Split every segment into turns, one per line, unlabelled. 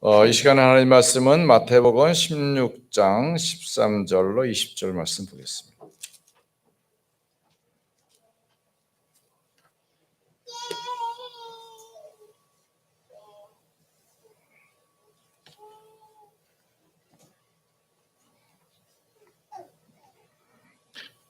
이 시간에 하나님 말씀은 마태복음 16장 13절로 20절 말씀 보겠습니다.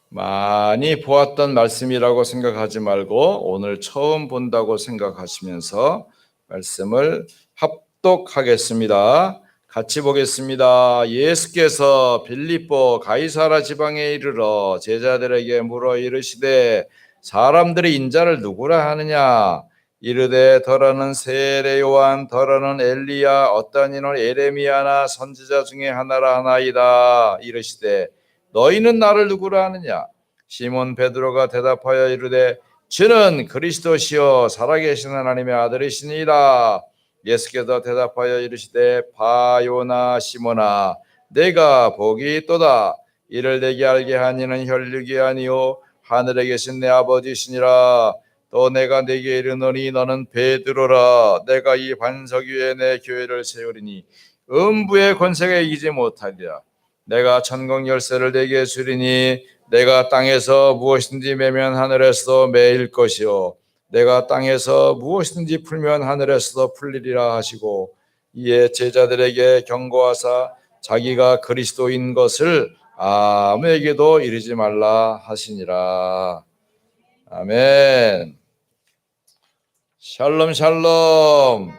많이 보았던 말씀이라고 생각하지 말고 오늘 처음 본다고 생각하시면서 말씀을 합독하겠습니다. 같이 보겠습니다. 예수께서 빌립보 가이사라 지방에 이르러 제자들에게 물어 이르시되 사람들이 인자를 누구라 하느냐? 이르되 더러는 세례 요한, 더러는 엘리야, 어떤 이는 에레미야나 선지자 중에 하나라 하나이다. 이르시되 너희는 나를 누구라 하느냐? 시몬 베드로가 대답하여 이르되 주는 그리스도시요 살아계신 하나님의 아들이시니이다. 예수께서 대답하여 이르시되 바요나 시몬아 내가 복이 있도다. 이를 내게 알게 한 이는 혈육이 아니요 하늘에 계신 내 아버지시니라. 또 내가 네게 이르노니 너는 베드로라. 내가 이 반석 위에 내 교회를 세우리니 음부의 권세가 이기지 못하리라. 내가 천국 열쇠를 네게 주리니 내가 땅에서 무엇이든지 매면 하늘에서도 매일 것이요 내가 땅에서 무엇이든지 풀면 하늘에서도 풀리리라 하시고 이에 제자들에게 경고하사 자기가 그리스도인 것을 아무에게도 이르지 말라 하시니라. 아멘. 샬롬 샬롬.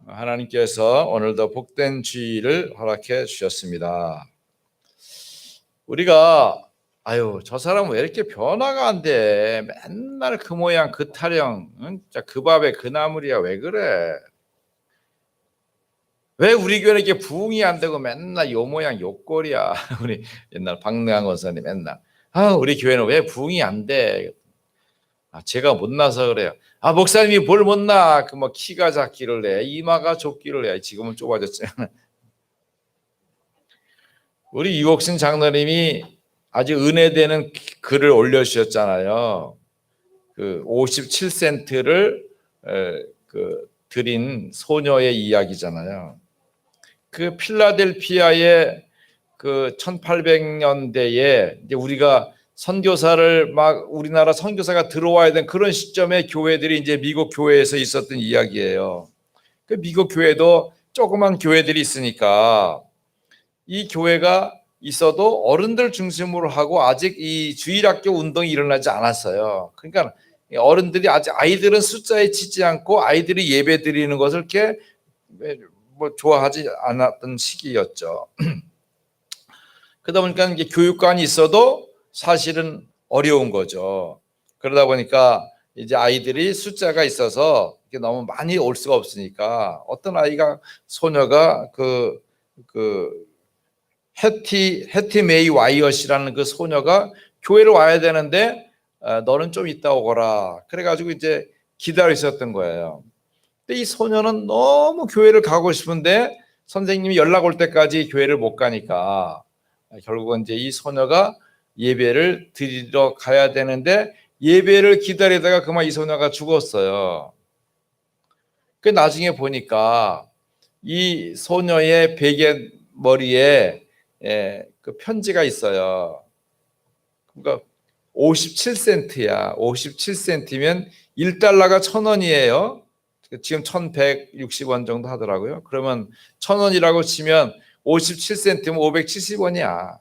하나님께서 오늘도 복된 주일을 허락해 주셨습니다. 우리가 저 사람은 왜 이렇게 변화가 안 돼? 맨날 그 모양 그 타령, 그 밥에 그 나물이야. 왜 그래? 왜 우리 교회는 이렇게 부흥이 안 되고 맨날 요 모양 요 꼴이야? 우리 옛날 박능한 원사님 맨날 우리 교회는 왜 부흥이 안 돼? 제가 못나서 그래요. 목사님이 뭘 못나? 그 뭐 키가 작기를 해, 이마가 좁기를 해. 지금은 좁아졌잖아요. 우리 유옥신 장로님이 아주 은혜되는 글을 올려주셨잖아요. 그 57센트를 드린 소녀의 이야기잖아요. 그 필라델피아의 그 1800년대에 이제 우리가 선교사를 막 우리나라 선교사가 들어와야 된 그런 시점에 교회들이 이제 미국 교회에서 있었던 이야기예요. 그 미국 교회도 조그만 교회들이 있으니까 이 교회가 있어도 어른들 중심으로 하고 아직 이 주일학교 운동이 일어나지 않았어요. 그러니까 어른들이 아직 아이들은 숫자에 치지 않고 아이들이 예배 드리는 것을 이렇게 뭐 좋아하지 않았던 시기였죠. 그러다 보니까 이게 교육관이 있어도 사실은 어려운 거죠. 그러다 보니까 이제 아이들이 숫자가 있어서 너무 많이 올 수가 없으니까 어떤 아이가 소녀가 해티 메이 와이엇이라는 그 소녀가 교회를 와야 되는데 너는 좀 이따 오거라. 그래가지고 이제 기다려 있었던 거예요. 근데 이 소녀는 너무 교회를 가고 싶은데 선생님이 연락 올 때까지 교회를 못 가니까 결국은 이제 이 소녀가 예배를 드리러 가야 되는데 예배를 기다리다가 그만 이 소녀가 죽었어요. 그 나중에 보니까 이 소녀의 베개 머리에 그 편지가 있어요. 그러니까 57센트야. 57센트면 1달러가 1,000원이에요. 지금 1,160원 정도 하더라고요. 그러면 1,000원이라고 치면 57센트면 570원이야.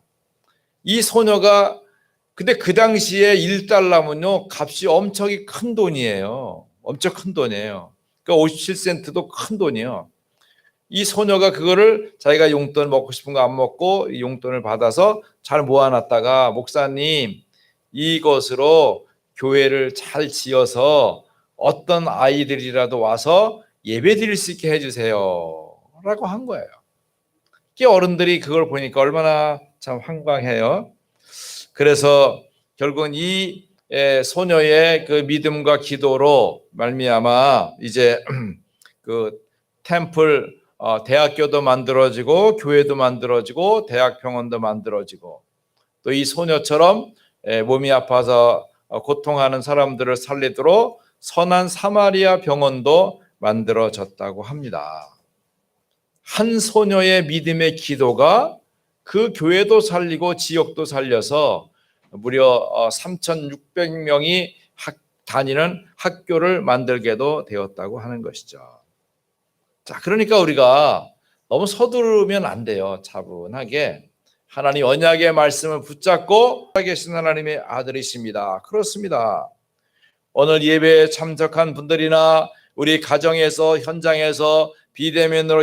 이 소녀가 근데 그 당시에 1달러면요 값이 엄청 큰 돈이에요. 엄청 큰 돈이에요. 그러니까 57센트도 큰 돈이에요. 이 소녀가 그거를 자기가 용돈 먹고 싶은 거 안 먹고 용돈을 받아서 잘 모아놨다가 목사님 이것으로 교회를 잘 지어서 어떤 아이들이라도 와서 예배 드릴 수 있게 해주세요 라고 한 거예요. 이 어른들이 그걸 보니까 얼마나 참 황당해요. 그래서 결국은 이 소녀의 그 믿음과 기도로 말미암아 이제 그 템플 대학교도 만들어지고 교회도 만들어지고 대학병원도 만들어지고 또 이 소녀처럼 몸이 아파서 고통하는 사람들을 살리도록 선한 사마리아 병원도 만들어졌다고 합니다. 한 소녀의 믿음의 기도가 그 교회도 살리고 지역도 살려서 무려 3,600명이 다니는 학교를 만들게도 되었다고 하는 것이죠. 자, 그러니까 우리가 너무 서두르면 안 돼요. 차분하게 하나님 언약의 말씀을 붙잡고 계신 하나님의 아들이십니다. 그렇습니다. 오늘 예배에 참석한 분들이나 우리 가정에서 현장에서 비대면으로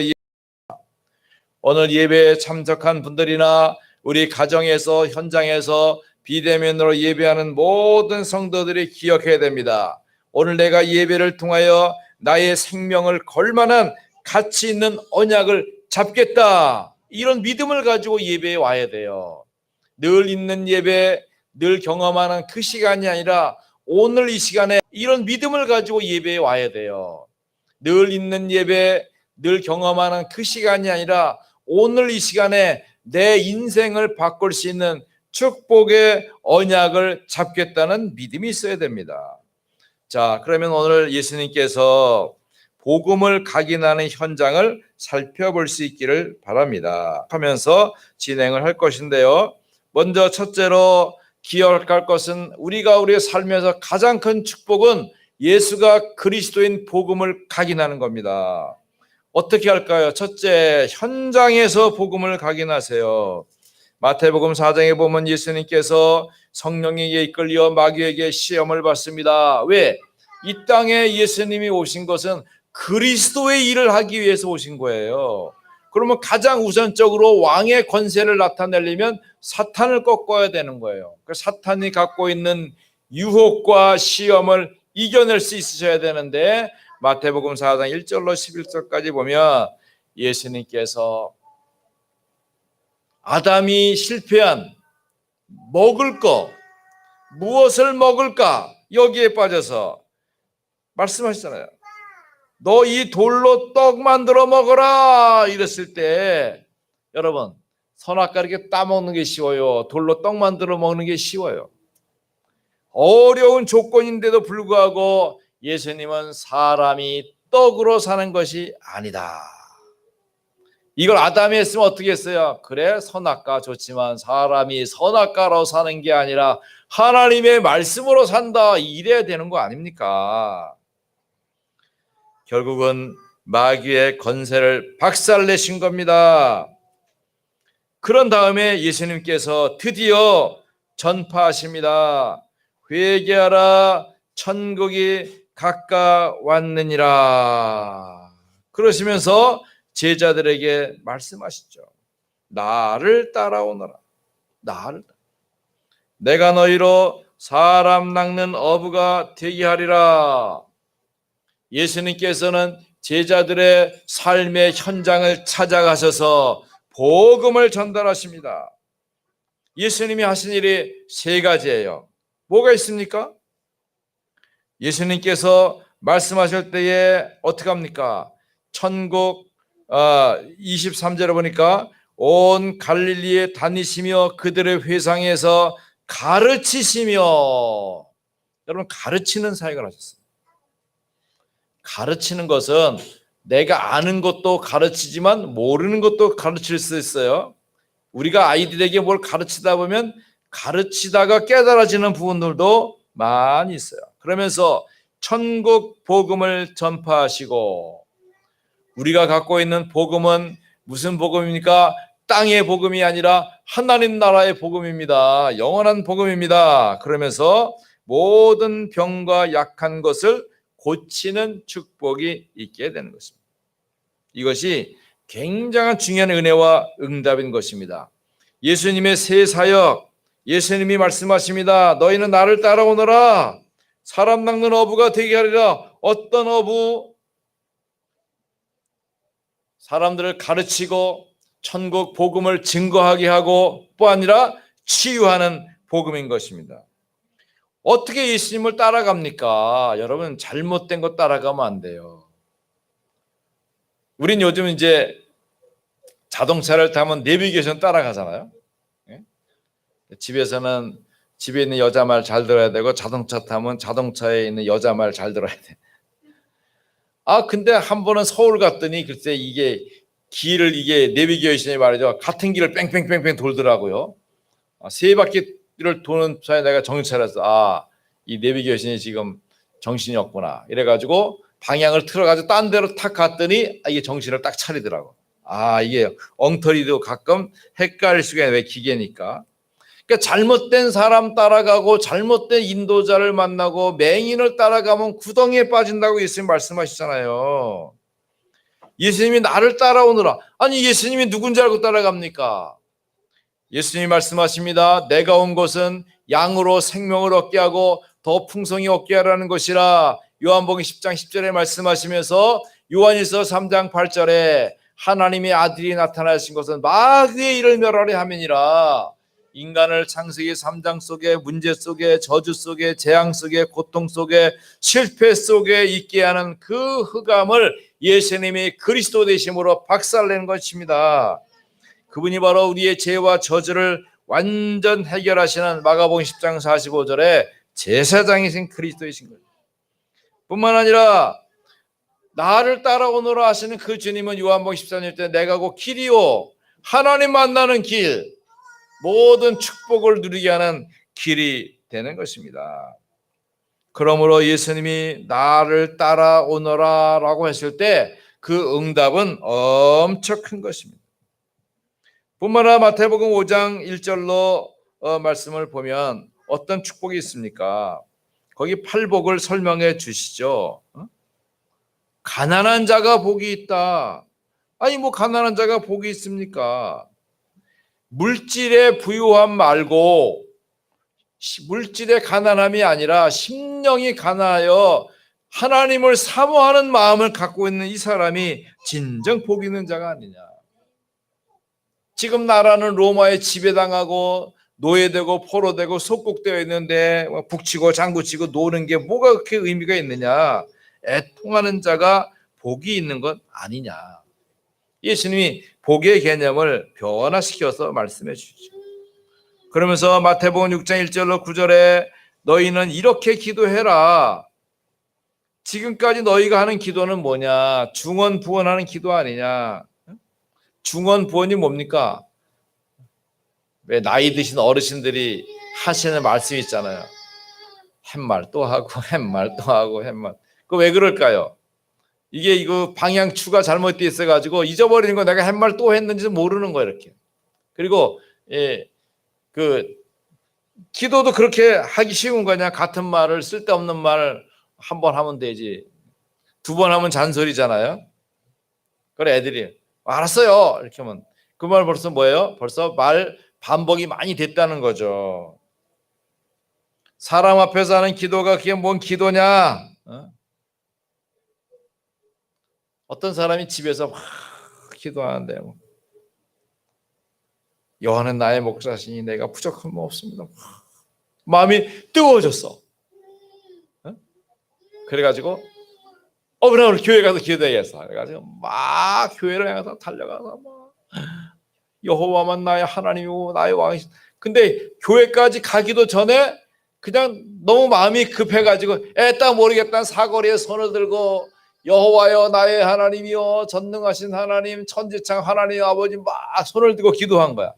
오늘 예배에 참석한 분들이나 우리 가정에서 현장에서 비대면으로 예배하는 모든 성도들이 기억해야 됩니다. 오늘 내가 예배를 통하여 나의 생명을 걸 만한 가치 있는 언약을 잡겠다. 이런 믿음을 가지고 예배에 와야 돼요. 늘 있는 예배, 늘 경험하는 그 시간이 아니라 오늘 이 시간에 이런 믿음을 가지고 예배에 와야 돼요. 늘 있는 예배, 늘 경험하는 그 시간이 아니라 오늘 이 시간에 내 인생을 바꿀 수 있는 축복의 언약을 잡겠다는 믿음이 있어야 됩니다. 자, 그러면 오늘 예수님께서 복음을 각인하는 현장을 살펴볼 수 있기를 바랍니다. 하면서 진행을 할 것인데요. 먼저 첫째로 기억할 것은 우리가 우리의 삶에서 가장 큰 축복은 예수가 그리스도인 복음을 각인하는 겁니다. 어떻게 할까요? 첫째, 현장에서 복음을 각인하세요. 마태복음 4장에 보면 예수님께서 성령에게 이끌려 마귀에게 시험을 받습니다. 왜? 이 땅에 예수님이 오신 것은 그리스도의 일을 하기 위해서 오신 거예요. 그러면 가장 우선적으로 왕의 권세를 나타내려면 사탄을 꺾어야 되는 거예요. 사탄이 갖고 있는 유혹과 시험을 이겨낼 수 있으셔야 되는데 마태복음 4장 1절로 11절까지 보면 예수님께서 아담이 실패한 먹을 거, 무엇을 먹을까 여기에 빠져서 말씀하시잖아요. 너 이 돌로 떡 만들어 먹어라 이랬을 때 여러분 선악과 이렇게 따먹는 게 쉬워요? 돌로 떡 만들어 먹는 게 쉬워요? 어려운 조건인데도 불구하고 예수님은 사람이 떡으로 사는 것이 아니다. 이걸 아담이 했으면 어떻게 했어요? 그래 선악과 좋지만 사람이 선악과로 사는 게 아니라 하나님의 말씀으로 산다 이래야 되는 거 아닙니까? 결국은 마귀의 권세를 박살내신 겁니다. 그런 다음에 예수님께서 드디어 전파하십니다. 회개하라 천국이 가까웠느니라. 그러시면서 제자들에게 말씀하시죠. 나를 따라오너라. 내가 너희로 사람 낚는 어부가 되게 하리라. 예수님께서는 제자들의 삶의 현장을 찾아가셔서 복음을 전달하십니다. 예수님이 하신 일이 세 가지예요. 뭐가 있습니까? 예수님께서 말씀하실 때에 어떻게 합니까? 천국 23절에 보니까 온 갈릴리에 다니시며 그들의 회상에서 가르치시며, 여러분 가르치는 사역을 하셨어요. 가르치는 것은 내가 아는 것도 가르치지만 모르는 것도 가르칠 수 있어요. 우리가 아이들에게 뭘 가르치다 보면 가르치다가 깨달아지는 부분들도 많이 있어요. 그러면서 천국 복음을 전파하시고, 우리가 갖고 있는 복음은 무슨 복음입니까? 땅의 복음이 아니라 하나님 나라의 복음입니다. 영원한 복음입니다. 그러면서 모든 병과 약한 것을 고치는 축복이 있게 되는 것입니다. 이것이 굉장한 중요한 은혜와 응답인 것입니다. 예수님의 새 사역, 예수님이 말씀하십니다. 너희는 나를 따라오너라. 사람 낚는 어부가 되게 하리라. 어떤 어부? 사람들을 가르치고 천국 복음을 증거하게 하고 뿐 아니라 치유하는 복음인 것입니다. 어떻게 예수님을 따라갑니까? 여러분 잘못된 거 따라가면 안 돼요. 우린 요즘 이제 자동차를 타면 내비게이션 따라가잖아요. 집에서는 집에 있는 여자 말 잘 들어야 되고 자동차 타면 자동차에 있는 여자 말 잘 들어야 돼. 근데 한 번은 서울 갔더니 글쎄 이게 길을 이게 내비게이션이 말이죠. 같은 길을 뺑뺑뺑뺑 돌더라고요. 세 바퀴를 도는 사이에 내가 정신 차렸어. 이 내비게이션이 지금 정신이 없구나. 이래가지고 방향을 틀어가지고 딴 데로 탁 갔더니 이게 정신을 딱 차리더라고. 이게 엉터리도 가끔 헷갈릴 수가 있는 왜 기계니까. 그러니까 잘못된 사람 따라가고 잘못된 인도자를 만나고 맹인을 따라가면 구덩이에 빠진다고 예수님 말씀하시잖아요. 예수님이 나를 따라오느라. 아니 예수님이 누군지 알고 따라갑니까? 예수님이 말씀하십니다. 내가 온 것은 양으로 생명을 얻게 하고 더 풍성히 얻게 하라는 것이라. 요한복음 10장 10절에 말씀하시면서 요한일서 3장 8절에 하나님의 아들이 나타나신 것은 마귀의 일을 멸하려 함이니라. 인간을 창세기 3장 속에 문제 속에 저주 속에 재앙 속에 고통 속에 실패 속에 있게 하는 그 흑암을 예수님이 그리스도 되심으로 박살내는 것입니다. 그분이 바로 우리의 죄와 저주를 완전 해결하시는 마가복음 10장 45절에 제사장이신 그리스도이신 거예요. 뿐만 아니라 나를 따라오노라 하시는 그 주님은 요한복음 14절 때 내가 곧 길이요 하나님 만나는 길, 모든 축복을 누리게 하는 길이 되는 것입니다. 그러므로 예수님이 나를 따라오너라 라고 했을 때 그 응답은 엄청 큰 것입니다. 뿐만 아니라 마태복음 5장 1절로 말씀을 보면 어떤 축복이 있습니까? 거기 팔복을 설명해 주시죠. 가난한 자가 복이 있다. 아니 뭐 가난한 자가 복이 있습니까? 물질의 부유함 말고 물질의 가난함이 아니라 심령이 가난하여 하나님을 사모하는 마음을 갖고 있는 이 사람이 진정 복 있는 자가 아니냐. 지금 나라는 로마에 지배당하고 노예되고 포로되고 속국되어 있는데 북치고 장구치고 노는 게 뭐가 그렇게 의미가 있느냐. 애통하는 자가 복이 있는 것 아니냐. 예수님이 복의 개념을 변화시켜서 말씀해 주시죠. 그러면서 마태복음 6장 1절로 9절에 너희는 이렇게 기도해라. 지금까지 너희가 하는 기도는 뭐냐? 중언부언하는 기도 아니냐? 중언부언이 뭡니까? 왜 나이 드신 어르신들이 하시는 말씀이 있잖아요. 햇말 또 하고 햇말 또 하고 햇말. 그 왜 그럴까요? 이게 이거 방향추가 잘못되어 있어가지고 잊어버리는 거 내가 햇말 또 했는지 모르는 거예요 이렇게. 그리고 그 기도도 그렇게 하기 쉬운 거냐? 같은 말을 쓸데없는 말 한 번 하면 되지. 두 번 하면 잔소리잖아요. 그래 애들이 알았어요 이렇게 하면 그 말 벌써 뭐예요? 벌써 말 반복이 많이 됐다는 거죠. 사람 앞에서 하는 기도가 그게 뭔 기도냐? 어떤 사람이 집에서 막 기도하는데 여호와는 나의 목자시니 내가 부족한 거 없습니다. 마음이 뜨거워졌어. 그래가지고 그래 오늘 교회 가서 기도해야겠어. 그래가지고 막 교회를 향해서 달려가서 막 여호와만 나의 하나님이고 나의 왕이시. 근데 교회까지 가기도 전에 그냥 너무 마음이 급해가지고 애따 모르겠다는 사거리에 손을 들고 여호와여 나의 하나님이여 전능하신 하나님 천지창 하나님 아버지 막 손을 들고 기도한 거야.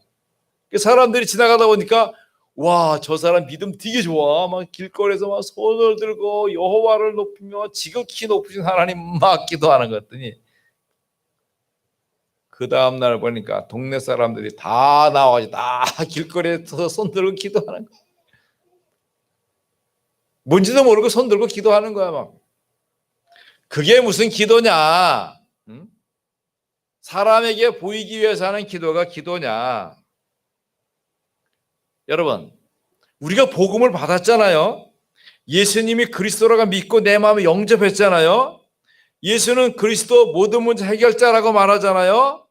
사람들이 지나가다 보니까 와, 저 사람 믿음 되게 좋아. 막 길거리에서 막 손을 들고 여호와를 높이며 지극히 높으신 하나님 막 기도하는 것 같더니 그 다음 날 보니까 동네 사람들이 다 나와가지고 다 길거리에서 손 들고 기도하는 거야. 뭔지도 모르고 손 들고 기도하는 거야 막. 그게 무슨 기도냐? 응? 사람에게 보이기 위해서 하는 기도가 기도냐? 여러분, 우리가 복음을 받았잖아요. 예수님이 그리스도라고 믿고 내 마음에 영접했잖아요. 예수는 그리스도 모든 문제 해결자라고 말하잖아요.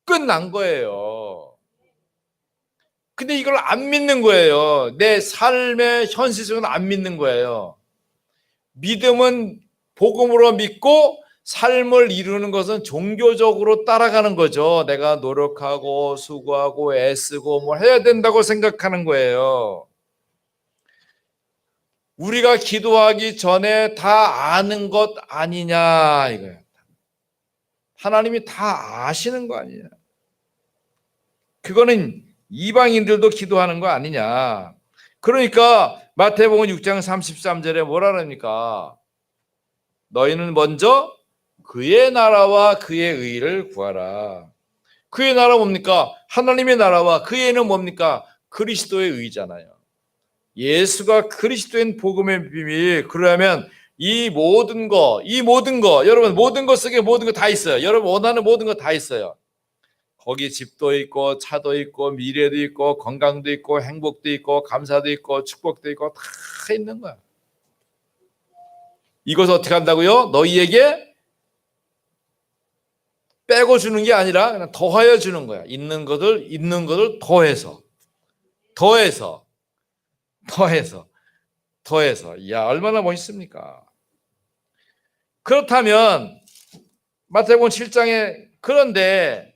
끝난 거예요. 근데 이걸 안 믿는 거예요. 내 삶의 현실 속은 안 믿는 거예요. 믿음은 복음으로 믿고 삶을 이루는 것은 종교적으로 따라가는 거죠. 내가 노력하고 수고하고 애쓰고 뭐 해야 된다고 생각하는 거예요. 우리가 기도하기 전에 다 아는 것 아니냐 이거예요. 하나님이 다 아시는 거 아니냐. 그거는 이방인들도 기도하는 거 아니냐. 그러니까 마태복음 6장 33절에 뭐라 그럽니까? 너희는 먼저 그의 나라와 그의 의를 구하라. 그의 나라 뭡니까? 하나님의 나라와 그의는 뭡니까? 그리스도의 의잖아요. 예수가 그리스도인 복음의 비밀. 그러면 이 모든 거, 여러분 모든 것 속에 모든 거 다 있어요. 여러분 원하는 모든 거 다 있어요. 거기 집도 있고 차도 있고 미래도 있고 건강도 있고 행복도 있고 감사도 있고 축복도 있고 다 있는 거야. 이것을 어떻게 한다고요? 너희에게 빼고 주는 게 아니라 그냥 더하여 주는 거야. 있는 것을 더해서. 야, 얼마나 멋있습니까? 그렇다면 마태복음 7장에 그런데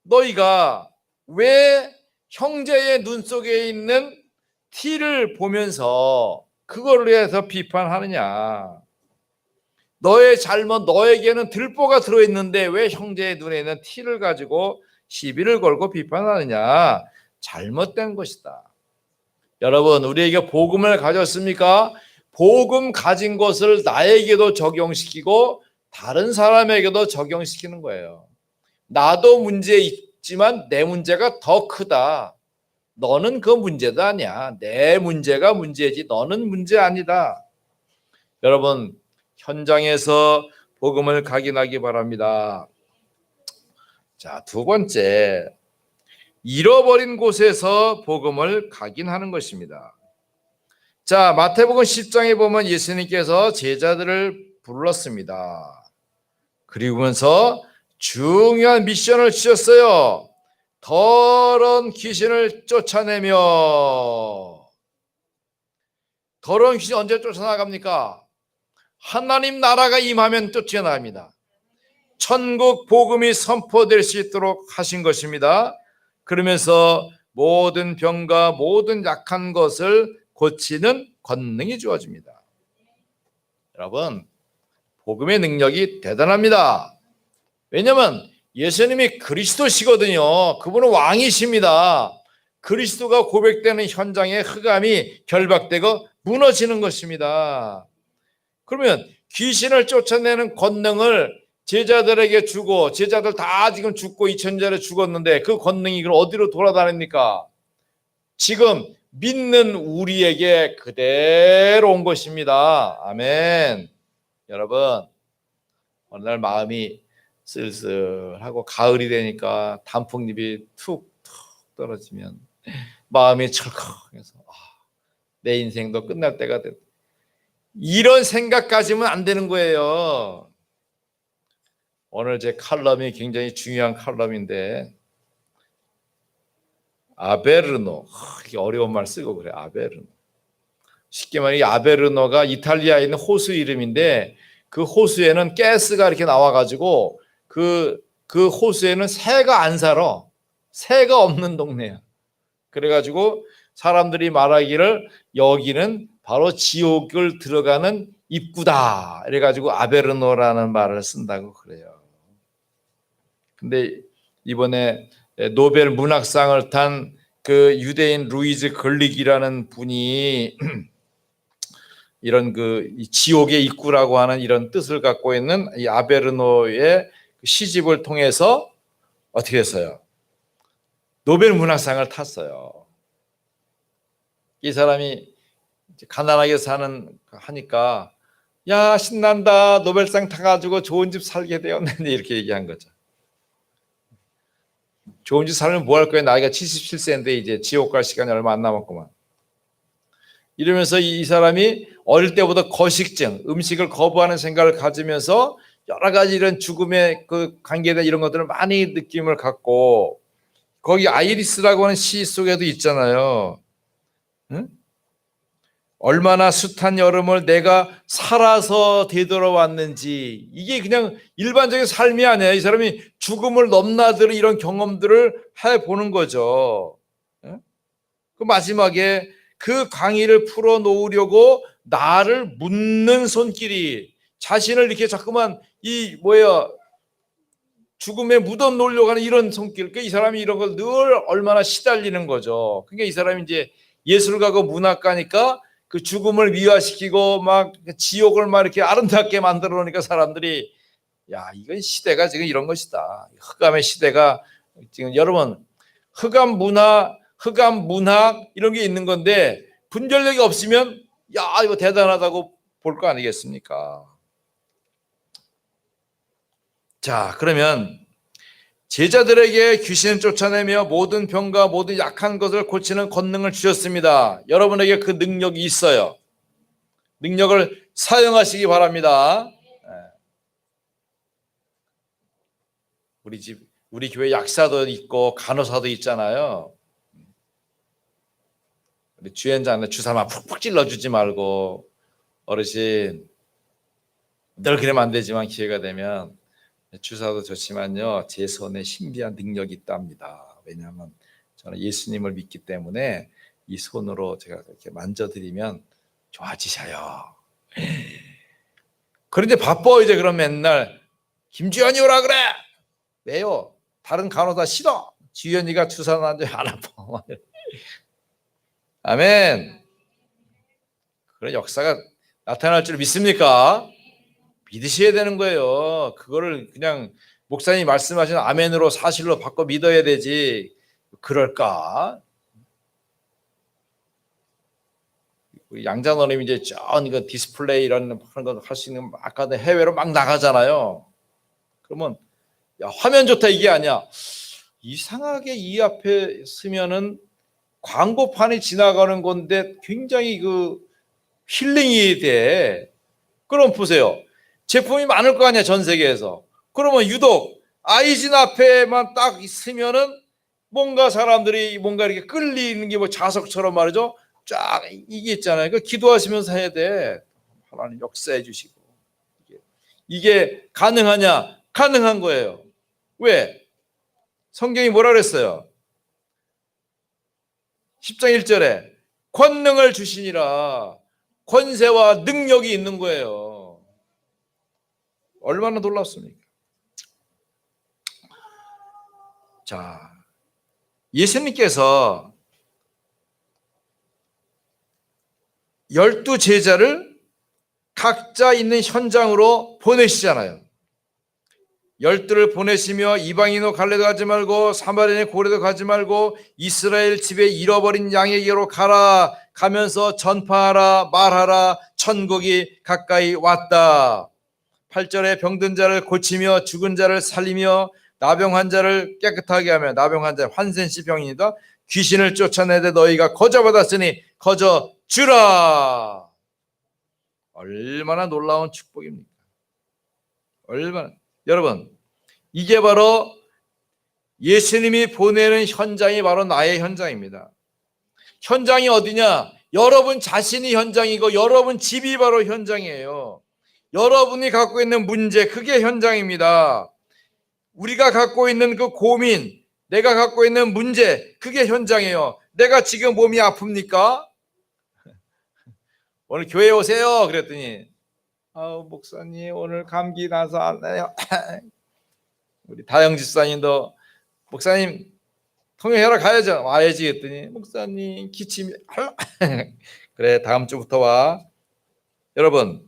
너희가 왜 형제의 눈 속에 있는 티를 보면서 그거를 위해서 비판하느냐? 너의 잘못, 너에게는 들보가 들어있는데 왜 형제의 눈에 있는 티를 가지고 시비를 걸고 비판하느냐? 잘못된 것이다. 여러분, 우리에게 복음을 가졌습니까? 복음 가진 것을 나에게도 적용시키고 다른 사람에게도 적용시키는 거예요. 나도 문제 있지만 내 문제가 더 크다. 너는 그 문제도 아니야. 내 문제가 문제지 너는 문제 아니다. 여러분, 현장에서 복음을 각인하기 바랍니다. 자, 두 번째, 잃어버린 곳에서 복음을 각인하는 것입니다. 자, 마태복음 10장에 보면 예수님께서 제자들을 불렀습니다. 그리고면서 중요한 미션을 주셨어요. 더러운 귀신을 쫓아내며. 더러운 귀신 언제 쫓아나갑니까? 하나님 나라가 임하면 쫓아나갑니다. 천국 복음이 선포될 수 있도록 하신 것입니다. 그러면서 모든 병과 모든 약한 것을 고치는 권능이 주어집니다. 여러분, 복음의 능력이 대단합니다. 왜냐하면 예수님이 그리스도시거든요. 그분은 왕이십니다. 그리스도가 고백되는 현장에 흑암이 결박되고 무너지는 것입니다. 그러면 귀신을 쫓아내는 권능을 제자들에게 주고 제자들 다 지금 죽고 2000년에 죽었는데 그 권능이 그럼 어디로 돌아다닙니까? 지금 믿는 우리에게 그대로 온 것입니다. 아멘. 여러분, 어느 날 마음이 쓸쓸하고 가을이 되니까 단풍잎이 툭툭 떨어지면 마음이 철컥해서 내 인생도 끝날 때가 됐다. 이런 생각 가지면 안 되는 거예요. 오늘 제 칼럼이 굉장히 중요한 칼럼인데 아베르노, 이게 어려운 말 쓰고 그래. 아베르노. 쉽게 말해 아베르노가 이탈리아에 있는 호수 이름인데 그 호수에는 가스가 이렇게 나와가지고 그 호수에는 새가 안 살아. 새가 없는 동네야. 그래가지고 사람들이 말하기를 여기는 바로 지옥을 들어가는 입구다. 이래가지고 아베르노라는 말을 쓴다고 그래요. 근데 이번에 노벨 문학상을 탄 그 유대인 루이즈 걸릭이라는 분이 이런 그 지옥의 입구라고 하는 이런 뜻을 갖고 있는 이 아베르노의 시집을 통해서 어떻게 했어요? 노벨 문학상을 탔어요. 이 사람이 가난하게 사는 하니까 야 신난다 노벨상 타가지고 좋은 집 살게 되었는데 이렇게 얘기한 거죠. 좋은 집 살면 뭐 할 거야? 나이가 77세인데 이제 지옥 갈 시간이 얼마 안 남았구만. 이러면서 이 사람이 어릴 때부터 거식증, 음식을 거부하는 생각을 가지면서 여러 가지 이런 죽음의 그 관계된 이런 것들을 많이 느낌을 갖고 거기 아이리스라고 하는 시 속에도 있잖아요. 응? 얼마나 숱한 여름을 내가 살아서 되돌아왔는지 이게 그냥 일반적인 삶이 아니에요. 이 사람이 죽음을 넘나드는 이런 경험들을 해보는 거죠. 그 마지막에 그 강의를 풀어놓으려고 나를 묻는 손길이 자신을 이렇게 자꾸만 죽음에 묻어 놓으려고 하는 이런 손길. 이 사람이 이런 걸 늘 얼마나 시달리는 거죠. 그러니까 이 사람이 이제 예술가고 문학가니까 그 죽음을 미화시키고 막 지옥을 막 이렇게 아름답게 만들어 놓으니까 사람들이 야, 이건 시대가 지금 이런 것이다. 흑암의 시대가 지금 여러분 흑암 문학 이런 게 있는 건데 분별력이 없으면 야, 이거 대단하다고 볼 거 아니겠습니까? 자, 그러면 제자들에게 귀신을 쫓아내며 모든 병과 모든 약한 것을 고치는 권능을 주셨습니다. 여러분에게 그 능력이 있어요. 능력을 사용하시기 바랍니다. 우리 교회 약사도 있고 간호사도 있잖아요. 우리 주연자는 주사만 푹푹 찔러주지 말고 어르신 늘 그러면 안 되지만 기회가 되면 주사도 좋지만요. 제 손에 신비한 능력이 있답니다. 왜냐하면 저는 예수님을 믿기 때문에 이 손으로 제가 이렇게 만져드리면 좋아지셔요. 그런데 바빠 이제 그럼 맨날 김주현이 오라 그래. 왜요? 다른 간호사 싫어. 주현이가 주사 놨는데 안 아파. 아멘. 그런 역사가 나타날 줄 믿습니까? 믿으셔야 되는 거예요. 그거를 그냥 목사님이 말씀하신 아멘으로 사실로 바꿔 믿어야 되지. 그럴까? 우리 양자너님 이제 이거 디스플레이 이런 거 할 수 있는 아까 해외로 막 나가잖아요. 그러면 야, 화면 좋다 이게 아니야. 이상하게 이 앞에 쓰면은 광고판이 지나가는 건데 굉장히 그 힐링이 돼. 그럼 보세요. 제품이 많을 거 아니야, 전 세계에서. 그러면 유독 아이진 앞에만 딱 있으면은 뭔가 사람들이 뭔가 이렇게 끌리는 게 뭐 자석처럼 말이죠. 쫙 이게 있잖아요. 그 기도하시면서 해야 돼. 하나님 역사해 주시고. 이게 가능하냐? 가능한 거예요. 왜? 성경이 뭐라 그랬어요? 10장 1절에 권능을 주시니라. 권세와 능력이 있는 거예요. 얼마나 놀랍습니까? 자, 예수님께서 12 제자를 각자 있는 현장으로 보내시잖아요. 12를 보내시며 이방인으로 갈래도 가지 말고 사마리아의 고래도 가지 말고 이스라엘 집에 잃어버린 양에게로 가라. 가면서 전파하라, 말하라, 천국이 가까이 왔다. 8절에 병든 자를 고치며 죽은 자를 살리며 나병 환자를 깨끗하게 하며 나병 환자 환센시 병이다. 귀신을 쫓아내되 너희가 거저받았으니 거저 주라. 얼마나 놀라운 축복입니까? 얼마나. 여러분, 이게 바로 예수님이 보내는 현장이 바로 나의 현장입니다. 현장이 어디냐? 여러분 자신이 현장이고 여러분 집이 바로 현장이에요. 여러분이 갖고 있는 문제, 그게 현장입니다. 우리가 갖고 있는 그 고민, 내가 갖고 있는 문제, 그게 현장이에요. 내가 지금 몸이 아픕니까? 오늘 교회 오세요. 그랬더니 목사님 오늘 감기 나서 안 와요. 우리 다영 집사님도 목사님 통역하러 가야죠. 와야지 했더니 목사님 기침이 그래 다음 주부터 와. 여러분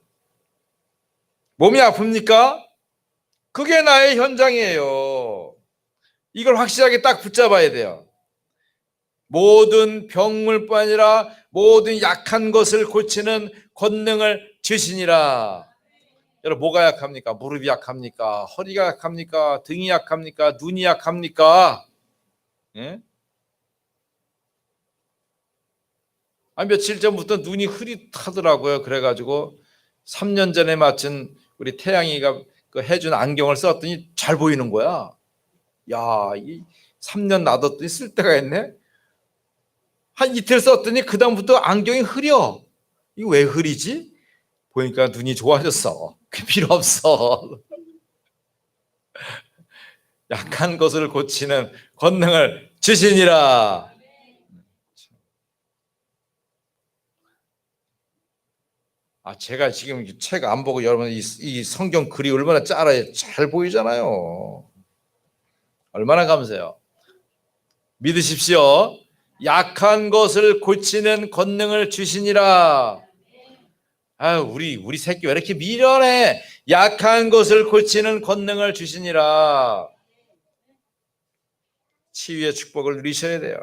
몸이 아픕니까? 그게 나의 현장이에요. 이걸 확실하게 딱 붙잡아야 돼요. 모든 병물뿐 아니라 모든 약한 것을 고치는 권능을 주시니라. 여러분 뭐가 약합니까? 무릎이 약합니까? 허리가 약합니까? 등이 약합니까? 눈이 약합니까? 예? 며칠 전부터 눈이 흐릿하더라고요. 그래가지고 3년 전에 맞춘 우리 태양이가 그 해준 안경을 썼더니 잘 보이는 거야. 야, 이 3년 놔뒀더니 쓸 데가 있네. 한 이틀 썼더니 그 다음부터 안경이 흐려. 이거 왜 흐리지? 보니까 눈이 좋아졌어. 그 필요 없어. 약한 것을 고치는 권능을 주시니라. 제가 지금 책 안 보고 여러분 이 성경 글이 얼마나 잘 보이잖아요. 얼마나 감사해요. 믿으십시오. 약한 것을 고치는 권능을 주시니라. 아유, 우리 새끼 왜 이렇게 미련해? 약한 것을 고치는 권능을 주시니라. 치유의 축복을 누리셔야 돼요.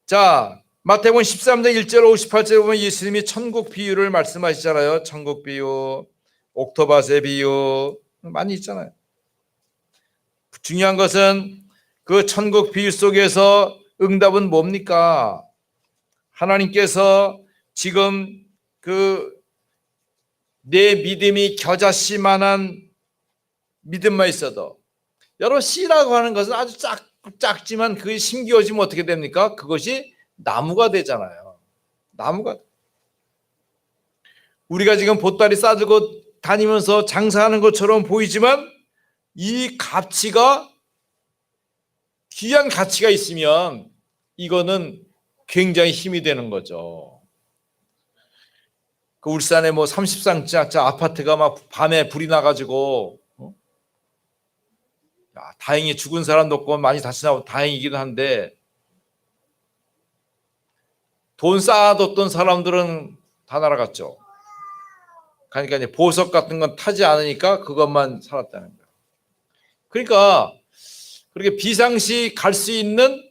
자, 마태복음 13장 1절 58절에 보면 예수님이 천국 비유를 말씀하시잖아요. 천국 비유, 옥토바스의 비유 많이 있잖아요. 중요한 것은 그 천국 비유 속에서 응답은 뭡니까? 하나님께서 지금 내 믿음이 겨자씨만한 믿음만 있어도, 여러분 씨라고 하는 것은 아주 작지만 그게 심겨지면 어떻게 됩니까? 그것이 나무가 되잖아요. 나무가. 우리가 지금 보따리 싸들고 다니면서 장사하는 것처럼 보이지만 이 가치가, 귀한 가치가 있으면 이거는 굉장히 힘이 되는 거죠. 그 울산에 뭐 30쌍짜리 아파트가 막 밤에 불이 나가지고, 다행히 죽은 사람도 없고 많이 다치나 다행이기도 한데, 돈 쌓아뒀던 사람들은 다 날아갔죠. 그러니까 이제 보석 같은 건 타지 않으니까 그것만 살았다는 거예요. 그러니까 그렇게 비상시 갈 수 있는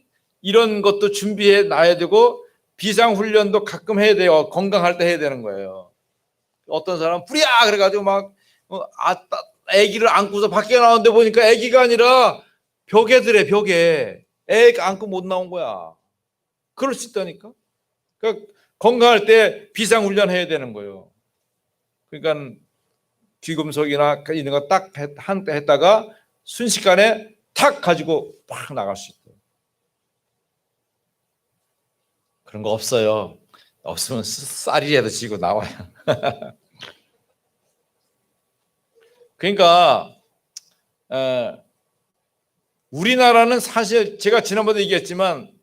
이런 것도 준비해 놔야 되고, 비상훈련도 가끔 해야 돼요. 건강할 때 해야 되는 거예요. 어떤 사람은 불이야 그래가지고 막 아기를 안고서 밖에 나오는데 보니까 아기가 아니라 벽에 벽에 애 안고 못 나온 거야. 그럴 수 있다니까. 그러니까 건강할 때 비상훈련 해야 되는 거예요. 그러니까 귀금속이나 이런 거 딱 한때 했다가 순식간에 탁 가지고 팍 나갈 수 있다. 그런 거 없어요. 없으면 쌀이라도 지고 나와요. 그러니까 우리나라는 사실 제가 지난번에 얘기했지만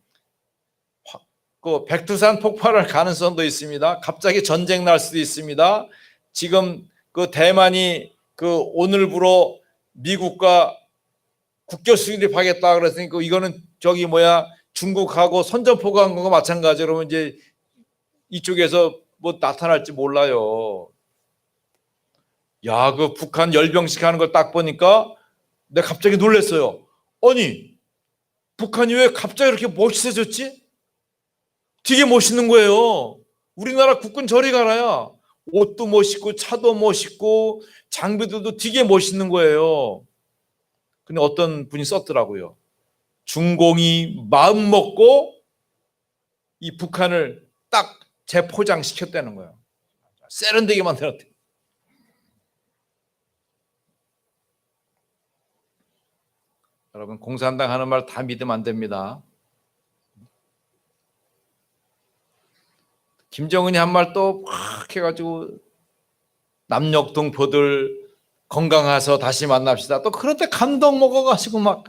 그 백두산 폭발할 가능성도 있습니다. 갑자기 전쟁 날 수도 있습니다. 지금 그 대만이 그 오늘부로 미국과 국교 수립하겠다 그랬으니까 이거는 중국하고 선전포고 한 거가 마찬가지로 그러면 이제 이쪽에서 뭐 나타날지 몰라요. 야, 그 북한 열병식 하는 걸 딱 보니까 내가 갑자기 놀랐어요. 아니, 북한이 왜 갑자기 이렇게 멋있어졌지? 되게 멋있는 거예요. 우리나라 국군 저리 가라야. 옷도 멋있고 차도 멋있고 장비들도 되게 멋있는 거예요. 근데 어떤 분이 썼더라고요. 중공이 마음 먹고 이 북한을 딱 재포장시켰다는 거예요. 세련되게 만들었대. 여러분, 공산당 하는 말 다 믿으면 안 됩니다. 김정은이 한 말 또 막 해가지고 남녘동포들 건강해서 다시 만납시다. 또 그럴 때 감동 먹어가지고 막,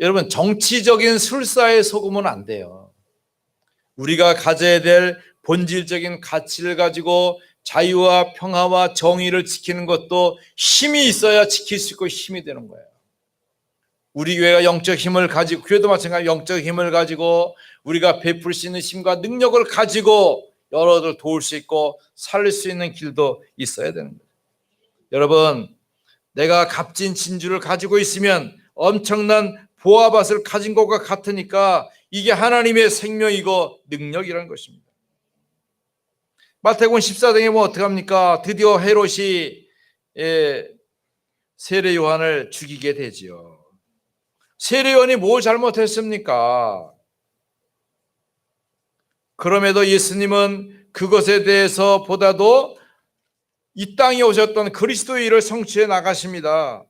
여러분 정치적인 술사에 속으면 안 돼요. 우리가 가져야 될 본질적인 가치를 가지고 자유와 평화와 정의를 지키는 것도 힘이 있어야 지킬 수 있고 힘이 되는 거예요. 우리 교회가 영적 힘을 가지고, 교회도 마찬가지로 영적 힘을 가지고 우리가 베풀 수 있는 힘과 능력을 가지고 여러분들 도울 수 있고 살릴 수 있는 길도 있어야 되는 거예요. 여러분, 내가 값진 진주를 가지고 있으면 엄청난 보아밭을 가진 것과 같으니까 이게 하나님의 생명이고 능력이라는 것입니다. 마태복음 14장에 보면 어떻게 합니까? 드디어 헤롯이 세례 요한을 죽이게 되지요. 세례 요한이 뭘 잘못했습니까? 그럼에도 예수님은 그것에 대해서 보다도 이 땅에 오셨던 그리스도의 일을 성취해 나가십니다.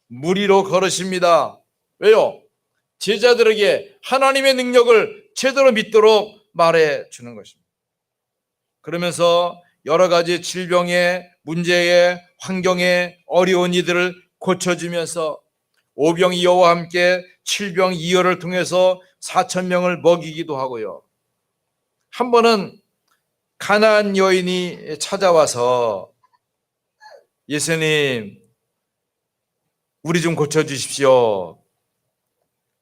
무리로 걸으십니다. 왜요? 제자들에게 하나님의 능력을 제대로 믿도록 말해 주는 것입니다. 그러면서 여러 가지 질병의 문제의 환경의 어려운 이들을 고쳐주면서 오병이어와 함께 칠병이어를 통해서 4,000명을 먹이기도 하고요. 한 번은 가나안 여인이 찾아와서 예수님, 우리 좀 고쳐주십시오.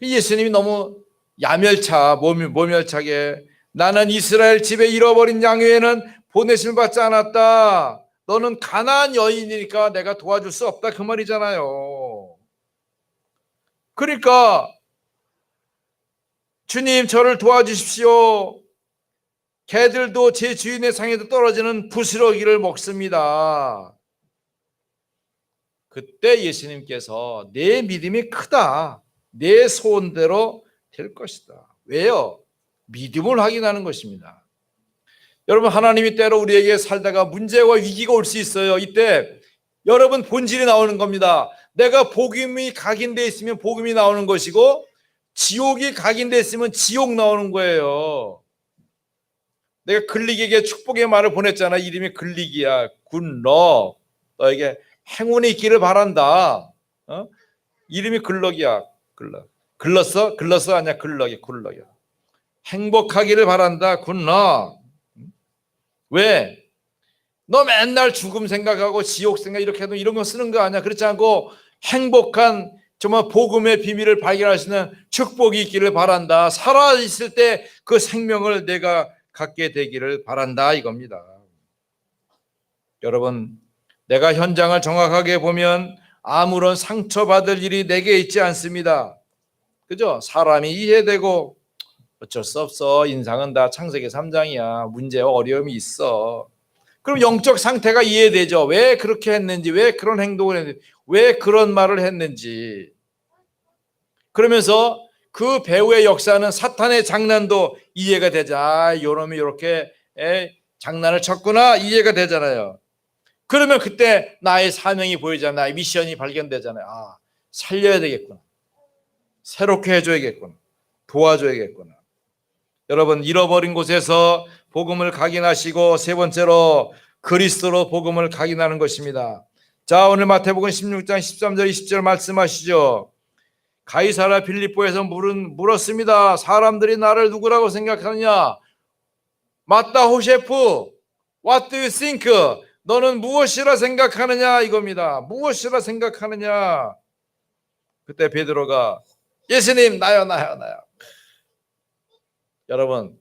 예수님이 너무 야멸차, 모멸차게 나는 이스라엘 집에 잃어버린 양 외에는 보내심을 받지 않았다. 너는 가나안 여인이니까 내가 도와줄 수 없다. 그 말이잖아요. 그러니까 주님 저를 도와주십시오. 개들도 제 주인의 상에도 떨어지는 부스러기를 먹습니다. 그때 예수님께서 내 믿음이 크다. 내 소원대로 될 것이다. 왜요? 믿음을 확인하는 것입니다. 여러분, 하나님이 때로 우리에게 살다가 문제와 위기가 올 수 있어요. 이때 여러분 본질이 나오는 겁니다. 내가 복음이 각인되어 있으면 복음이 나오는 것이고 지옥이 각인되어 있으면 지옥 나오는 거예요. 내가 글릭에게 축복의 말을 보냈잖아. 이름이 글릭이야. 굿럭. 너에게 행운이 있기를 바란다. 이름이 글럭이야. 글러스 아니야. 글럭이야. 행복하기를 바란다. 굿럭. 왜? 너 맨날 죽음 생각하고 지옥 생각 이렇게 해도 이런 거 쓰는 거 아니야. 그렇지 않고 행복한 정말 복음의 비밀을 발견할 수 있는 축복이 있기를 바란다. 살아있을 때 그 생명을 내가 갖게 되기를 바란다 이겁니다. 여러분, 내가 현장을 정확하게 보면 아무런 상처받을 일이 내게 있지 않습니다. 그죠? 사람이 이해되고 어쩔 수 없어. 인상은 다 창세기 3장이야. 문제와 어려움이 있어. 그럼 영적 상태가 이해되죠. 왜 그렇게 했는지, 왜 그런 행동을 했는지, 왜 그런 말을 했는지. 그러면서 그 배우의 역사는 사탄의 장난도 이해가 되자. 요놈이 이렇게 장난을 쳤구나 이해가 되잖아요. 그러면 그때 나의 사명이 보이잖아요. 나의 미션이 발견되잖아요. 아, 살려야 되겠구나. 새롭게 해줘야겠구나. 도와줘야겠구나. 여러분, 잃어버린 곳에서 복음을 각인하시고 세 번째로 그리스도로 복음을 각인하는 것입니다. 자, 오늘 마태복음 16장 13절 20절 말씀하시죠. 가이사랴 빌립보에서 물었습니다. 사람들이 나를 누구라고 생각하느냐? 맞다 호셰프. What do you think? 너는 무엇이라 생각하느냐 이겁니다. 무엇이라 생각하느냐? 그때 베드로가 예수님 나요. 여러분,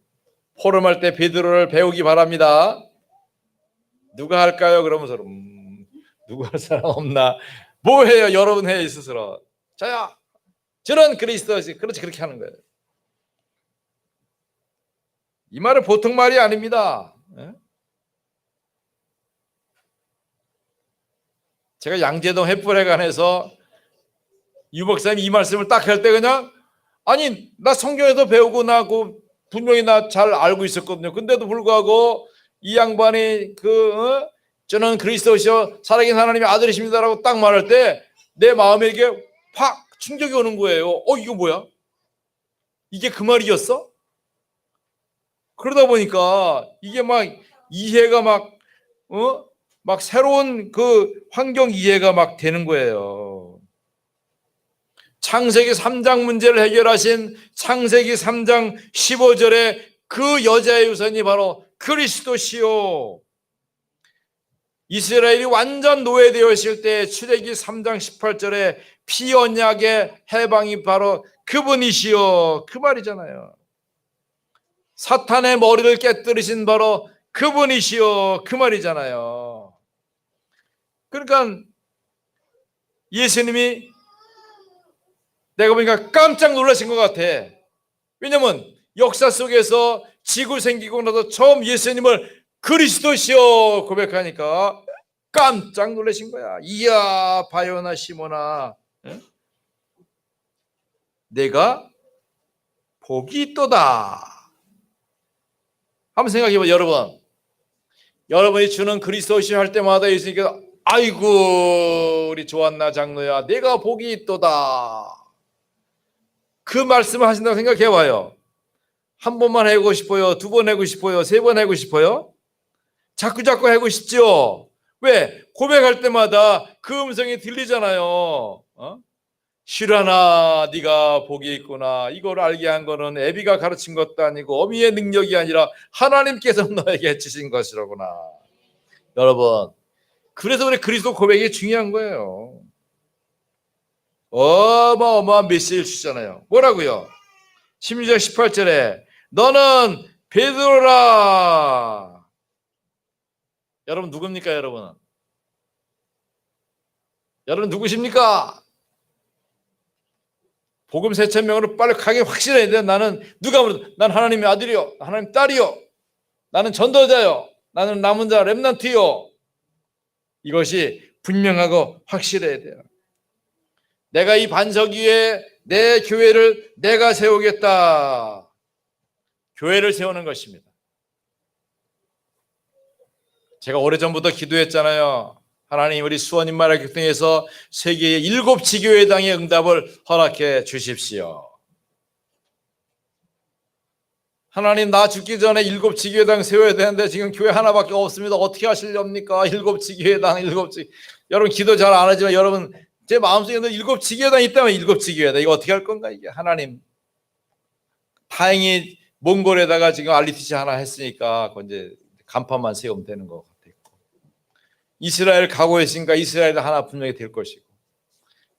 포럼할 때 베드로를 배우기 바랍니다. 누가 할까요? 그러면서 누가 할 사람 없나? 뭐 해요? 여러분 해요 스스로. 저야 저는 그리스도지. 그렇지, 그렇게 하는 거예요. 이 말은 보통 말이 아닙니다. 제가 양재동 햇불회관에서 유 목사님 이 말씀을 딱 할 때 그냥 아니 나 성경에서 배우고 나고 분명히 나 잘 알고 있었거든요. 근데도 불구하고 이 양반이 저는 그리스도시요 살아계신 하나님의 아들이십니다라고 딱 말할 때 내 마음에 이게 팍 충격이 오는 거예요. 이거 뭐야? 이게 그 말이었어? 그러다 보니까 이게 막 이해가 막 새로운 그 환경 이해가 막 되는 거예요. 창세기 3장 문제를 해결하신 창세기 3장 15절에 그 여자의 유선이 바로 그리스도시요. 이스라엘이 완전 노예되어 있을 때 출애굽기 3장 18절에 피언약의 해방이 바로 그분이시요. 그 말이잖아요. 사탄의 머리를 깨뜨리신 바로 그분이시요. 그 말이잖아요. 그러니까 예수님이 내가 보니까 깜짝 놀라신 것 같아. 왜냐면 역사 속에서 지구 생기고 나서 처음 예수님을 그리스도시요 고백하니까 깜짝 놀라신 거야. 이야 바요나 시모나 내가 복이 있도다. 한번 생각해봐. 여러분이 주는 그리스도시요 할 때마다 예수님께서 아이고 우리 조한나 장로야 내가 복이 있도다. 그 말씀을 하신다고 생각해봐요. 한 번만 하고 싶어요? 두 번 하고 싶어요? 세 번 하고 싶어요? 자꾸 하고 싶죠? 왜? 고백할 때마다 그 음성이 들리잖아요. 실하나 네가 복이 있구나. 이걸 알게 한 거는 애비가 가르친 것도 아니고 어미의 능력이 아니라 하나님께서 너에게 주신 것이로구나. 여러분, 그래서 우리 그리스도 고백이 중요한 거예요. 어마어마한 메시지를 주잖아요. 뭐라고요? 16절 18절에 너는 베드로라. 여러분 누굽니까? 여러분은? 여러분 누구십니까? 복음 4,000명으로 빨리 가게 확실해야 돼. 나는 누가 말해도 난 하나님의 아들이요, 하나님 딸이요, 나는 전도자요, 나는 남은 자 렘넌트요. 이것이 분명하고 확실해야 돼요. 내가 이 반석 위에 내 교회를 내가 세우겠다. 교회를 세우는 것입니다. 제가 오래전부터 기도했잖아요. 하나님 우리 수원인마을 교통에서 세계의 7 지교회당의 응답을 허락해 주십시오. 하나님 나 죽기 전에 7 지교회당 세워야 되는데 지금 교회 하나밖에 없습니다. 어떻게 하시렵니까? 7 지교회당 7 여러분 기도 잘 안 하지만 여러분 제 마음속에는 7 지교회당 있다면 7 지교회당 이거 어떻게 할 건가 이게 하나님. 다행히 몽골에다가 지금 RTC 하나 했으니까 이제 간판만 세우면 되는 것 같아요. 이스라엘 가고 있으니까 이스라엘 하나 분명히 될 것이고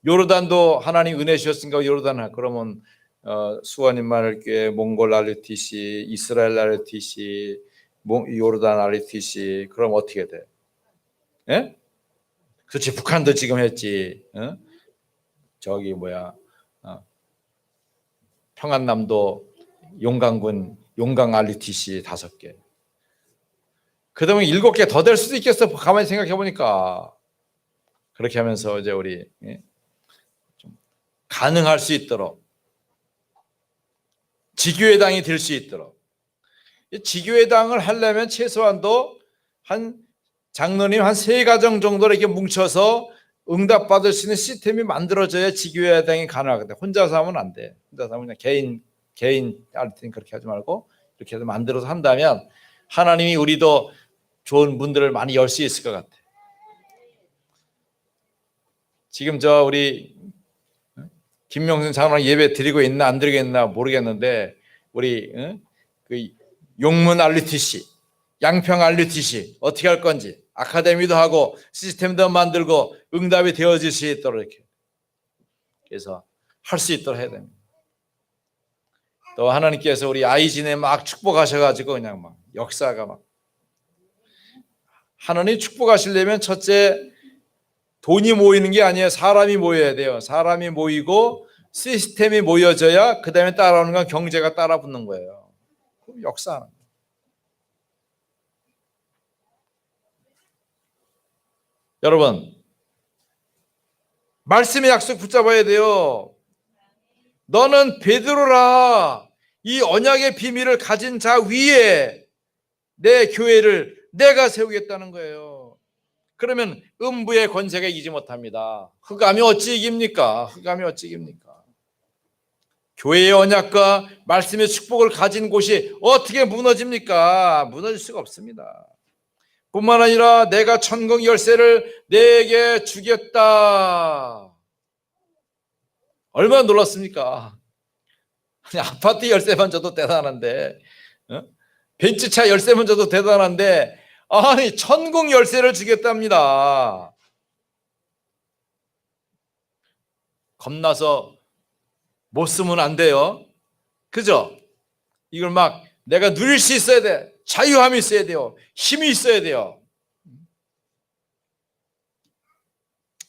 요르단도 하나님 은혜 주셨으니까 요르단 하나 그러면 수원인마을교회 몽골 RTC 이스라엘 RTC 요르단 RTC 그럼 어떻게 돼? 예? 그렇지 북한도 지금 했지. 저기 평안남도 용강군 용강 RTC 5개. 그다음에 7개 더 될 수도 있겠어. 가만히 생각해 보니까 그렇게 하면서 이제 우리 좀 가능할 수 있도록 지교회당이 될 수 있도록 지교회당을 하려면 최소한도 한 장로님 한 3가정 정도로 이렇게 뭉쳐서 응답받을 수 있는 시스템이 만들어져야 지교회당이 가능하거든. 혼자서 하면 안 돼. 혼자서 하면 그냥 개인 그렇게 하지 말고 이렇게 해서 만들어서 한다면 하나님이 우리도 좋은 문들을 많이 열 수 있을 것 같아. 지금 우리 김명순 장로님 예배 드리고 있나 안 드리고 있나 모르겠는데 우리 그 용문 RTC, 양평 RTC 어떻게 할 건지 아카데미도 하고 시스템도 만들고 응답이 되어질 수 있도록 이렇게 그래서 할 수 있도록 해야 됩니다. 또 하나님께서 우리 아이진에 막 축복하셔가지고 그냥 막 역사가 막 하나님 축복하시려면 첫째 돈이 모이는 게 아니에요. 사람이 모여야 돼요. 사람이 모이고 시스템이 모여져야 그 다음에 따라오는 건 경제가 따라 붙는 거예요. 그럼 역사하는 거예요. 여러분 말씀의 약속 붙잡아야 돼요. 너는 베드로라. 이 언약의 비밀을 가진 자 위에 내 교회를 내가 세우겠다는 거예요. 그러면 음부의 권세가 이기지 못합니다. 흑암이 어찌 이깁니까? 흑암이 어찌 이깁니까? 교회의 언약과 말씀의 축복을 가진 곳이 어떻게 무너집니까? 무너질 수가 없습니다. 뿐만 아니라 내가 천국 열쇠를 내게 주겠다. 얼마나 놀랐습니까? 아파트 열쇠만 줘도 대단한데 벤츠차 열쇠만 줘도 대단한데 아니 천국 열쇠를 주겠답니다. 겁나서 못 쓰면 안 돼요. 그죠? 이걸 막 내가 누릴 수 있어야 돼. 자유함이 있어야 돼요. 힘이 있어야 돼요.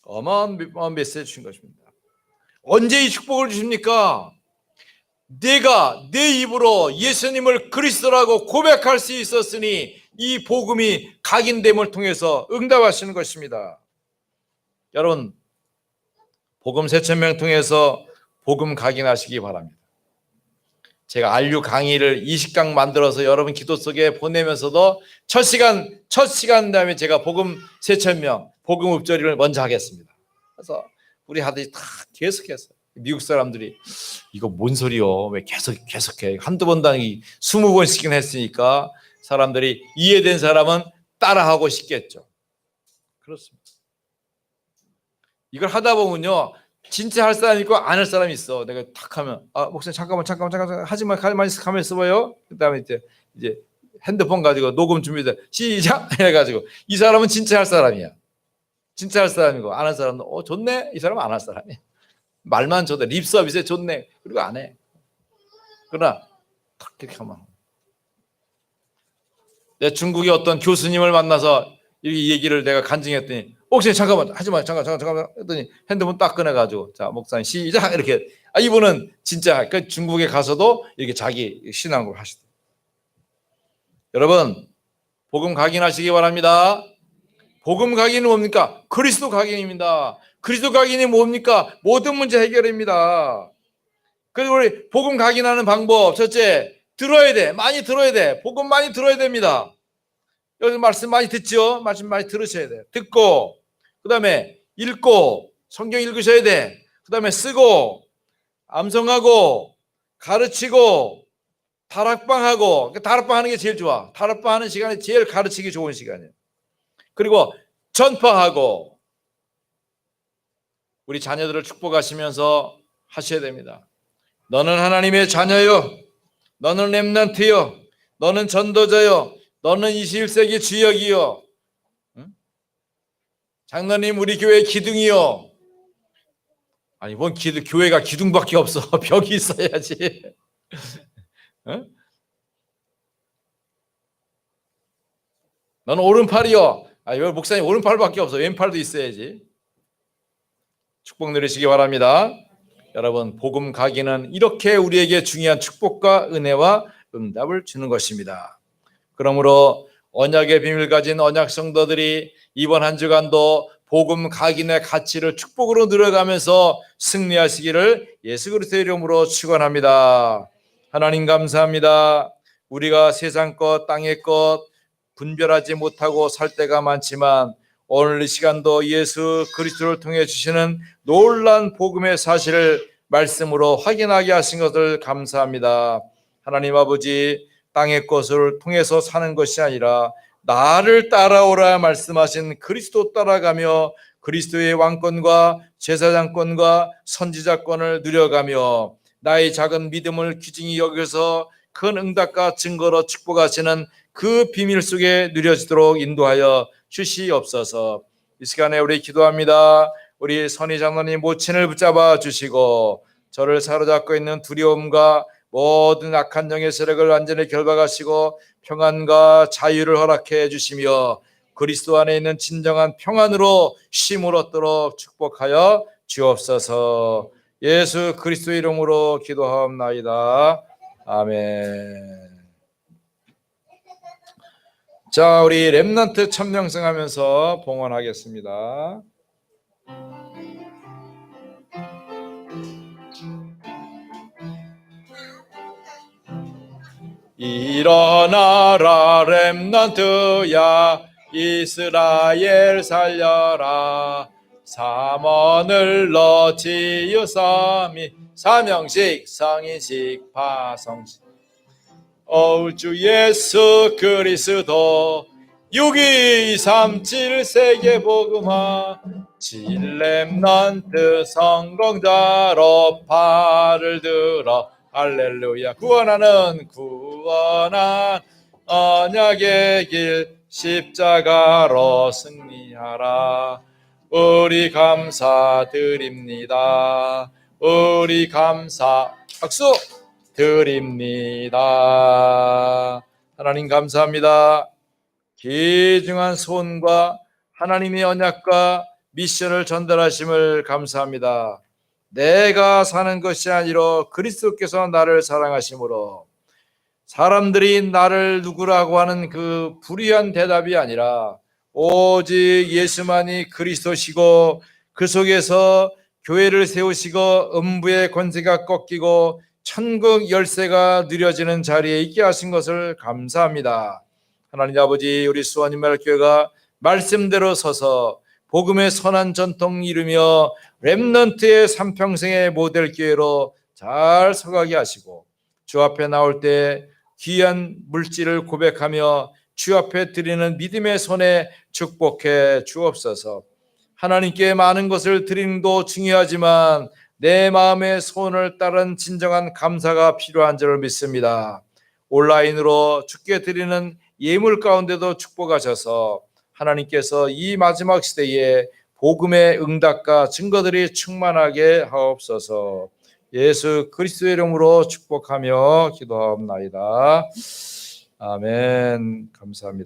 어마어마한 메시지 주신 것입니다. 언제 이 축복을 주십니까? 내가 내 입으로 예수님을 그리스도라고 고백할 수 있었으니 이 복음이 각인됨을 통해서 응답하시는 것입니다. 여러분 복음 4,000명 통해서 복음 각인하시기 바랍니다. 제가 RU 강의를 20강 만들어서 여러분 기도 속에 보내면서도 첫 시간 다음에 제가 복음 4,000명 복음 읍조리를 먼저 하겠습니다. 그래서 우리 아들이 다 계속했어요. 미국 사람들이 이거 뭔 소리요? 왜 계속해? 한두 번도 아니고 20번씩이나 했으니까 사람들이 이해된 사람은 따라하고 싶겠죠. 그렇습니다. 이걸 하다 보면요. 진짜 할 사람이 있고 안 할 사람이 있어. 내가 탁 하면 목사님 잠깐만 하지마 가만히 있어봐요. 그다음에 이제 핸드폰 가지고 녹음 준비돼 시작 해가지고 이 사람은 진짜 할 사람이야. 진짜 할 사람이고 안 할 사람은 좋네 이 사람은 안 할 사람이야. 말만 좋대. 립 서비스에 좋네. 그리고 안 해. 그러나 그렇게 하면 내 중국의 어떤 교수님을 만나서 이 얘기를 내가 간증했더니 혹시 잠깐만 하지마 잠깐만 했더니 핸드폰 딱 꺼내가지고 자 목사님 시작 이렇게 이분은 진짜 그 중국에 가서도 이렇게 자기 신앙을 하시더라고요. 여러분 복음 각인하시기 바랍니다. 복음 각인은 뭡니까? 그리스도 각인입니다. 그리스도 각인이 뭡니까? 모든 문제 해결입니다. 그리고 우리 복음 각인하는 방법 첫째 들어야 돼. 많이 들어야 돼. 복음 많이 들어야 됩니다. 여기서 말씀 많이 듣죠? 말씀 많이 들으셔야 돼요. 듣고 그 다음에 읽고 성경 읽으셔야 돼. 그 다음에 쓰고 암송하고 가르치고 다락방하고 다락방 하는 게 제일 좋아. 다락방 하는 시간이 제일 가르치기 좋은 시간이에요. 그리고 전파하고 우리 자녀들을 축복하시면서 하셔야 됩니다. 너는 하나님의 자녀요. 너는 렘넌트요. 너는 전도자요. 너는 21세기 주역이요. 응? 장로님 우리 교회 기둥이요. 아니 뭔 기둥, 교회가 기둥밖에 없어. 벽이 있어야지. 응? 너는 오른팔이요. 이거 목사님 오른팔밖에 없어. 왼팔도 있어야지. 축복 누리시기 바랍니다. 여러분 복음 가기는 이렇게 우리에게 중요한 축복과 은혜와 응답을 주는 것입니다. 그러므로 언약의 비밀 가진 언약 성도들이 이번 한 주간도 복음 각인의 가치를 축복으로 누려가면서 승리하시기를 예수 그리스도의 이름으로 축원합니다. 하나님 감사합니다. 우리가 세상 것 땅의 것 분별하지 못하고 살 때가 많지만 오늘 이 시간도 예수 그리스도를 통해 주시는 놀라운 복음의 사실을 말씀으로 확인하게 하신 것을 감사합니다. 하나님 아버지 땅의 것을 통해서 사는 것이 아니라 나를 따라오라 말씀하신 그리스도 따라가며 그리스도의 왕권과 제사장권과 선지자권을 누려가며 나의 작은 믿음을 귀중히 여겨서 큰 응답과 증거로 축복하시는 그 비밀 속에 누려지도록 인도하여 주시옵소서. 이 시간에 우리 기도합니다. 우리 선희 장로님 모친을 붙잡아 주시고 저를 사로잡고 있는 두려움과 모든 악한 영의 세력을 완전히 결박하시고 평안과 자유를 허락해 주시며 그리스도 안에 있는 진정한 평안으로 쉼을 얻도록 축복하여 주옵소서. 예수 그리스도 이름으로 기도하옵나이다. 아멘. 자, 우리 렘넌트 천명승하면서 봉헌하겠습니다. 일어나라 렘넌트야 이스라엘 살려라 삼원을 너 지유삼위 사명식 성인식 파성식 주 예수 그리스도 6237 세계복음화 렘넌트 성공자로 팔을 들어 할렐루야. 구원하는 언약의 길 십자가로 승리하라. 우리 감사드립니다. 우리 감사 박수 드립니다. 하나님 감사합니다. 귀중한 소원과 하나님의 언약과 미션을 전달하심을 감사합니다. 내가 사는 것이 아니라 그리스도께서 나를 사랑하심으로 사람들이 나를 누구라고 하는 그 불의한 대답이 아니라 오직 예수만이 그리스도시고 그 속에서 교회를 세우시고 음부의 권세가 꺾이고 천국 열쇠가 누려지는 자리에 있게 하신 것을 감사합니다. 하나님 아버지 우리 수원인말 교회가 말씀대로 서서 복음의 선한 전통 이루며 렘넌트의 삼평생의 모델 교회로 잘 서가게 하시고 주 앞에 나올 때 귀한 물질을 고백하며 주 앞에 드리는 믿음의 손에 축복해 주옵소서. 하나님께 많은 것을 드리는 것도 중요하지만 내 마음의 소원을 따른 진정한 감사가 필요한 줄을 믿습니다. 온라인으로 주께 드리는 예물 가운데도 축복하셔서 하나님께서 이 마지막 시대에 복음의 응답과 증거들이 충만하게 하옵소서. 예수 그리스도의 이름으로 축복하며 기도하옵나이다. 아멘. 감사합니다.